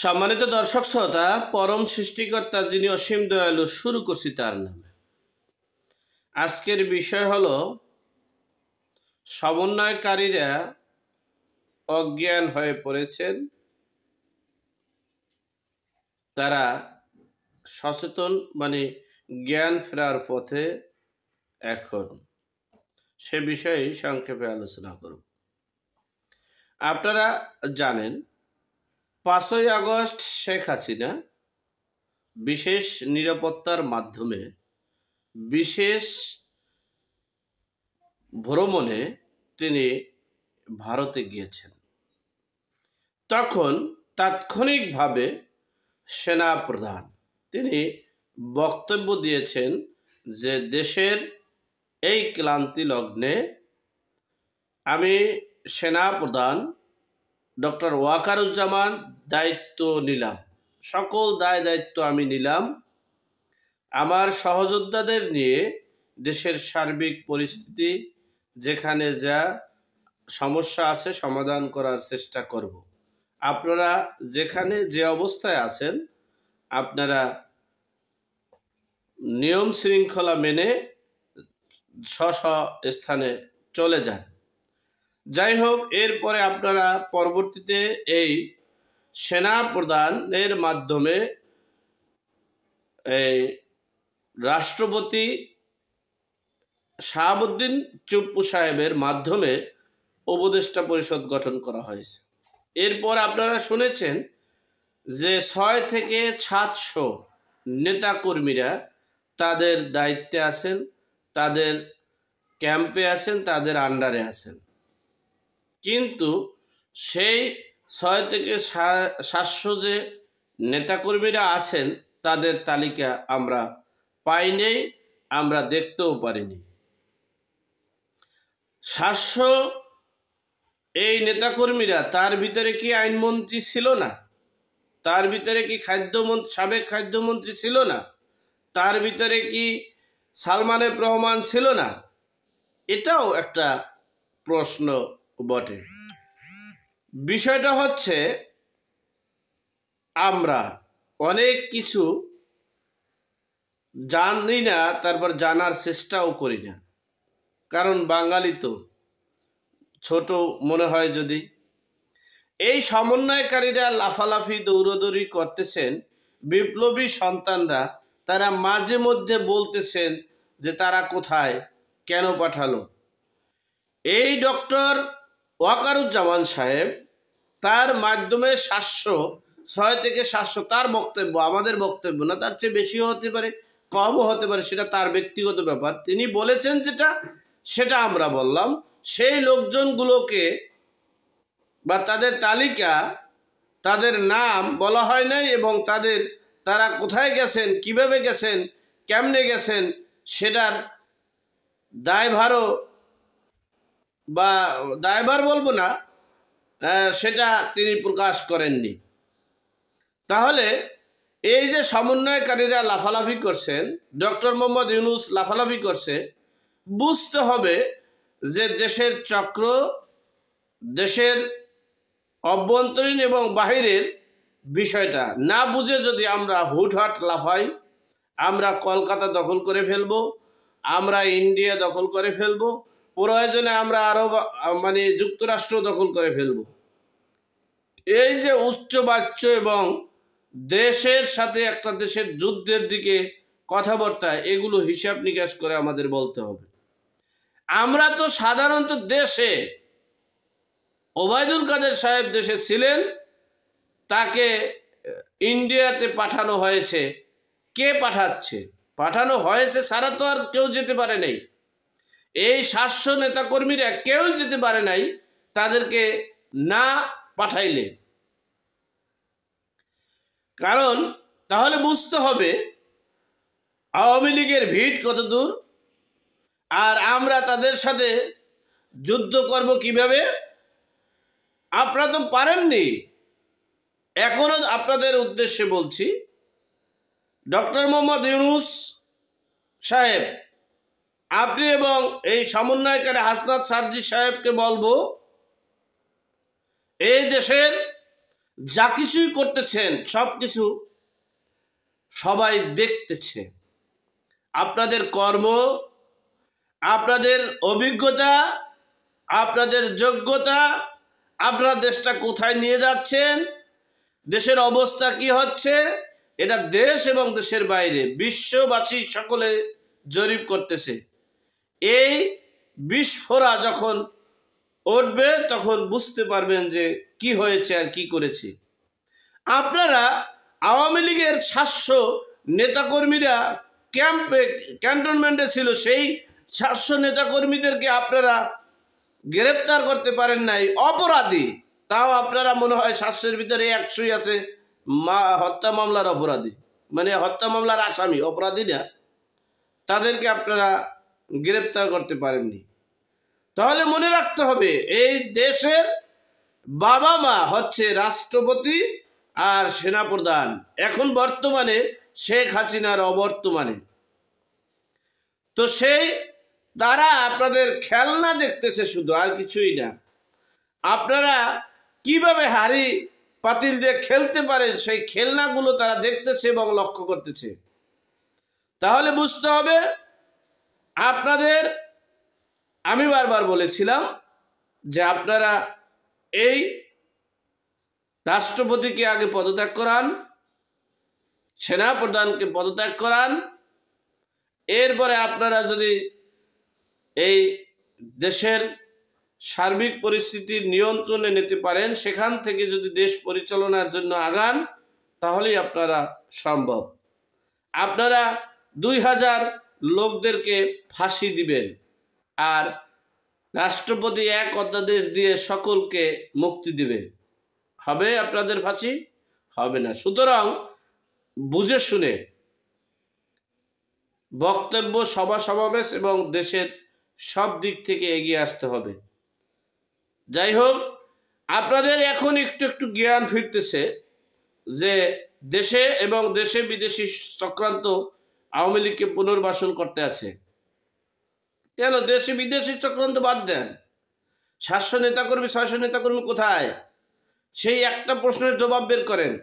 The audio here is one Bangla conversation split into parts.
সম্মানিত দর্শক শ্রোতা, পরম সৃষ্টিকর্তা যিনি অসীম দয়ালু, শুরু করছি তার নামে। আজকের বিষয় হলো সমন্বয়কারীরা অজ্ঞান হয়ে পড়েছেন, তারা সচেতন জ্ঞান ফেরার পথে। এখন সে বিষয়ে সংক্ষেপে আলোচনা করব। আপনারা জানেন 5ই আগস্ট শেখ হাসিনা বিশেষ নিরাপত্তার মাধ্যমে বিশেষ ভ্রমণে তিনি ভারতে গিয়েছেন। তখন তাৎক্ষণিকভাবে সেনা প্রধান তিনি বক্তব্য দিয়েছেন যে দেশের এই ক্লান্তি লগ্নে আমি সেনা প্রধান ডক্টর ওয়াকারুজ্জামান দায়িত্ব নিলাম, সকল দায় দায়িত্ব আমি নিলাম। আমার সহযোদ্ধাদের নিয়ে দেশের সার্বিক পরিস্থিতি যেখানে যা সমস্যা আছে সমাধান করার চেষ্টা করব। আপনারা যেখানে যে অবস্থায় আছেন আপনারা নিয়ম শৃঙ্খলা মেনে স্ব স্থানে চলে যান। যাই হোক, এরপরে আপনারা পরবর্তীতে এই সেনা প্রধানের মাধ্যমে এই রাষ্ট্রপতি শাহাবুদ্দিন চুপ্পু সাহেবের মাধ্যমে উপদেষ্টা পরিষদ গঠন করা হয়েছে। এরপর আপনারা শুনেছেন যে 6 থেকে 700 নেতাকর্মীরা তাদের দায়িত্বে আছেন, তাদের ক্যাম্পে আছেন, তাদের আন্ডারে আছেন। কিন্তু সেই 6 থেকে 700 যে নেতাকর্মীরা আছেন তাদের তালিকা আমরা পাইনি, আমরা দেখতেও পারিনি। 700 এই নেতাকর্মীরা, তার ভিতরে কি আইনমন্ত্রী ছিল না? তার ভিতরে কি সাবেক খাদ্যমন্ত্রী ছিল না? তার ভিতরে কি সালমানের রহমান ছিল না? এটাও একটা প্রশ্ন বটে। বিষয়টা হচ্ছে আমরা অনেক কিছু জানি না, তারপর জানার চেষ্টাও করি না। কারণ বাঙালি তো ছোট মনে হয়। যদি এই সমন্বয়কারীরা লাফালাফি দৌড়দৌড়ি করতেছেন, বিপ্লবী সন্তানরা তারা মাঝে মধ্যে বলতেছেন যে তারা কোথায়, কেন পাঠালো। এই ডক্টর ওয়াকারুজ্জামান সাহেব তার মাধ্যমে 6 থেকে 700 তার বক্তব্য, আমাদের বক্তব্য না, তার চেয়ে বেশিও হতে পারে, কমও হতে পারে, সেটা তার ব্যক্তিগত ব্যাপার। তিনি বলেছেন যেটা সেটা আমরা বললাম। সেই লোকজনগুলোকে বা তাদের তালিকা, তাদের নাম বলা হয় নাই এবং তারা কোথায় গেছেন, কিভাবে গেছেন, কেমনে গেছেন সেটার দায়ভারও বা দায়ভার বলবো না, সেটা তিনি প্রকাশ করেননি। তাহলে এই যে সমন্বয়কারীরা লাফালাফি করছেন, ডক্টর মোহাম্মদ ইউনূস লাফালাফি করছে, বুঝতে হবে যে দেশের চক্র, দেশের অভ্যন্তরীণ এবং বাহিরের বিষয়টা না বুঝে যদি আমরা হুটহাট লাফাই, আমরা কলকাতা দখল করে ফেলব, আমরা ইন্ডিয়া দখল করে ফেলব, প্রয়োজনে আমরা আরো যুক্তরাষ্ট্র দখল করে ফেলব। এই যে উচ্চবাচ্য এবং দেশের সাথে একটা দেশের যুদ্ধের দিকে কথাবার্তা, এগুলো হিসাব নিকাশ করে আমাদের বলতে হবে। আমরা তো সাধারণত দেশে, ওবায়দুল কাদের সাহেব দেশে ছিলেন, তাকে ইন্ডিয়াতে পাঠানো হয়েছে। কে পাঠাচ্ছে? পাঠানো হয়েছে সারা তো আর কেউ যেতে পারে নাই। এই 700 নেতাকর্মীরা কেউ যেতে পারে নাই তাদেরকে না পাঠাইলে। কারণ তাহলে বুঝতে হবে আওয়ামী লীগের ভিড় কত দূর, আর আমরা তাদের সাথে যুদ্ধ করব কিভাবে। আপনারা তো পারেননি। এখনো আপনাদের উদ্দেশ্যে বলছি, ডক্টর মোহাম্মদ ইউনূস সাহেব, আপনি এবং এই সমন্বয়কারী হাসনাত সারজি সাহেবকে বলবো, এই দেশের যা কিছুই করতেছেন সব কিছু সবাই দেখতেছে। আপনাদের কর্ম, আপনাদের অভিজ্ঞতা, আপনাদের যোগ্যতা, আপনারা দেশটা কোথায় নিয়ে যাচ্ছেন, দেশের অবস্থা কি হচ্ছে, এটা দেশ এবং দেশের বাইরে বিশ্ববাসী সকলে জরিপ করতেছে। এই বিস্ফোরা যখন উঠবে তখন বুঝতে পারবেন যে কি হয়েছে আর কি করেছে। আপনারা আওয়ামী লীগের 700 নেতাকর্মীরা ক্যান্টনমেন্টে ছিল, সেই 700 নেতাকর্মীদেরকে আপনারা গ্রেপ্তার করতে পারেন নাই, অপরাধী। তাও আপনারা মনে হয় 700-এর ভিতরে 100ই আছে হত্যা মামলার অপরাধী, মানে হত্যা মামলার আসামি, অপরাধী না, তাদেরকে আপনারা গ্রেপ্তার করতে পারেননি। তাহলে মনে রাখতে হবে এই দেশের বাবা মা হচ্ছে রাষ্ট্রপতি আর সেনাপ্রধান, এখন বর্তমানে শেখ হাসিনার অবর্তমানে। তো সেই তারা আপনাদের খেলনা দেখতেছে শুধু, আর কিছুই না। আপনারা কিভাবে হাড়ি পাতিল দিয়ে খেলতে পারেন সেই খেলনাগুলো তারা দেখতেছে এবং লক্ষ্য করতেছে। তাহলে বুঝতে হবে আপনাদের, আমি বারবার বলেছিলাম যে আপনারা এই রাষ্ট্রপতিকে আগে পদত্যাগ করান, সেনাপ্রধানকে পদত্যাগ করান, এরপরে আপনারা যদি এই দেশের সার্বিক পরিস্থিতির নিয়ন্ত্রণে নিতে পারেন, সেখান থেকে যদি দেশ পরিচালনার জন্য আগান, তাহলেই আপনারা সম্ভব। আপনারা 2000 লোকদেরকে ফাঁসি দিবেন আর রাষ্ট্রপতি এক অধ্যাদেশ দিয়ে সকলকে মুক্তি দিবে, হবে আপনাদের ফাঁসি? হবে না। সুতরাং বুঝে শুনে বক্তব্য, সভা সমাবেশ এবং দেশের সব দিক থেকে এগিয়ে আসতে হবে। যাই হোক, আপনাদের এখন একটু একটু জ্ঞান ফিরতেছে যে দেশে এবং দেশে বিদেশি চক্রান্ত আওয়ামী লীগকে পুনর্বাসন করতে আছে। কেন দেশে বিদেশি চক্রান্ত বাদ দেন, 700 নেতাকর্মী 600 নেতাকর্মী কোথায়, সেই একটা প্রশ্নের জবাব বের করেন,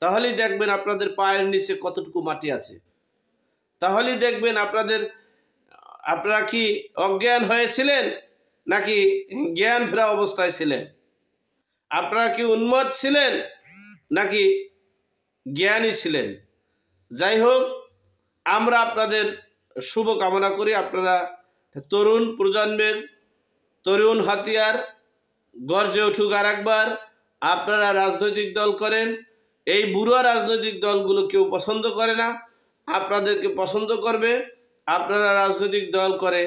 তাহলেই দেখবেন আপনাদের পায়ের নিচে কতটুকু মাটি আছে। তাহলেই দেখবেন আপনারা কি অজ্ঞান হয়েছিলেন নাকি জ্ঞান ফেরা অবস্থায় ছিলেন, আপনারা কি উন্মাদ ছিলেন নাকি জ্ঞানী ছিলেন। যাই হোক, আমরা আপনাদের শুভ কামনা করি। আপনারা তরুণ প্রজন্মের তরুণ হাতিয়ার, গর্জে উঠুক আর একবার। আপনারা রাজনৈতিক দল করেন, এই বুড়া রাজনৈতিক দলগুলো কেউ পছন্দ করে না, আপনাদেরকে পছন্দ করবে। আপনারা রাজনৈতিক দল করে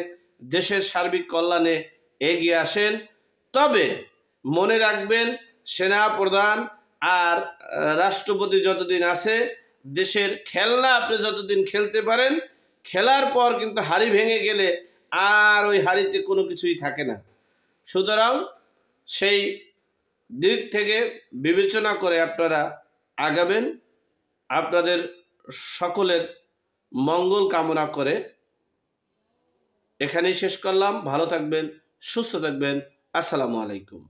দেশের সার্বিক কল্যাণে এগিয়ে আসেন। তবে মনে রাখবেন, সেনা প্রধান আর রাষ্ট্রপতি যতদিন আছে, দেশের খেলনা আপনি যতদিন খেলতে পারেন, খেলার পর কিন্তু হাড়ি ভেঙে গেলে আর ওই হাড়িতে কোনো কিছুই থাকে না। সুতরাং সেই দিক থেকে বিবেচনা করে আপনারা আগাবেন। আপনাদের সকলের মঙ্গল কামনা করে এখানেই শেষ করলাম। ভালো থাকবেন, সুস্থ থাকবেন। আসসালামু আলাইকুম।